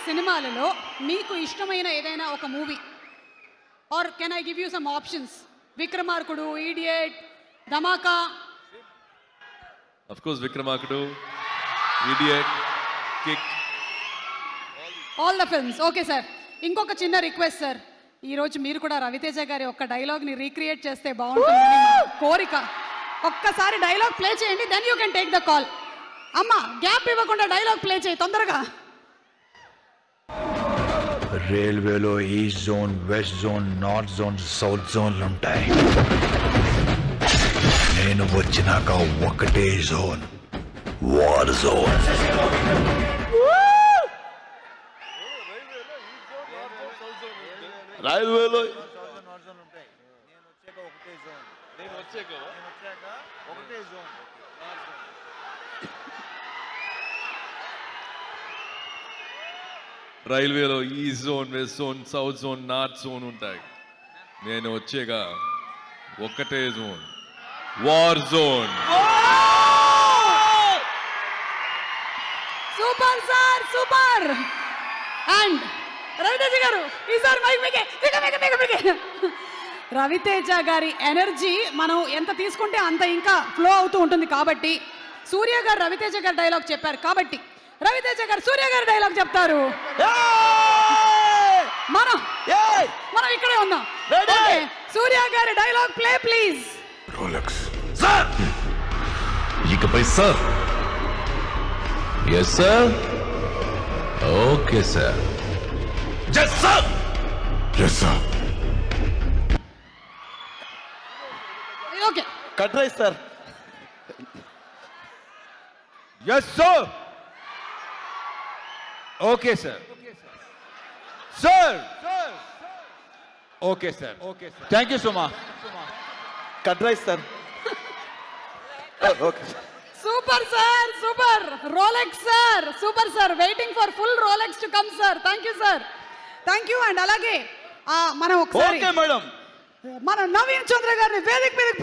సినిమాలలో మీకు ఇష్టమైన ఏదైనా ఒక movie are can I give you some options? Vikramarkudu, idiot, Dhamaka. Of course, Vikramarkudu, idiot, kick, all the films. Okay sir, ఇంకొక చిన్న రిక్వెస్ట్ సార్, ఈరోజు మీరు కూడా రవితేజ గారి ఒక్క డైలాగ్ని రీక్రియేట్ చేస్తే బాగుంటుందని మా కోరిక. ఒక్కసారి డైలాగ్ ప్లే చేయండి, then you can take the call. అమ్మా, గ్యాప్ ఇవ్వకుండా డైలాగ్ ప్లే చేయి తొందరగా. రైల్వేలో east zone, west zone, north zone, south జోన్లు ఉంటాయి. నేను వచ్చినాక ఒకటే జోన్, వార్ జోన్. రైల్వేలో రైల్వేలో east zone, west zone, south zone, north zone ఉంటాయి. నేను వచ్చాక ఒక్కటే zone, war zone. Super sir, super. And Raviteja గారు, ఈసారి మైక్ మీకే. రవితేజ గారి ఎనర్జీ మనం ఎంత తీసుకుంటే అంత ఇంకా ఫ్లో అవుతూ ఉంటుంది. కాబట్టి సూర్య గారు రవితేజ గారి డైలాగ్ చెప్పారు కాబట్టి రవితేజ గారు సూర్య గారి డైలాగ్ చెప్తారు. మనం ఇక్కడే ఉన్నాం. ఓకే, సూర్య గారి dialogue play please. Rolex sir, ఇకపై sir. Yes sir. Okay sir. Yes sir. Yes sir. Okay, cut rice sir. Yes, sir. Okay, sir. Sir. Okay, sir. Okay, sir. Thank you so much. Cut rice sir. Okay super sir, super. Rolex sir, super sir. Waiting for full Rolex to come sir. Thank you sir, thank you. And అలాగే మనం ఒకసారి okay madam, మన నవీన్ చంద్ర గారిని వేదిక మీదకి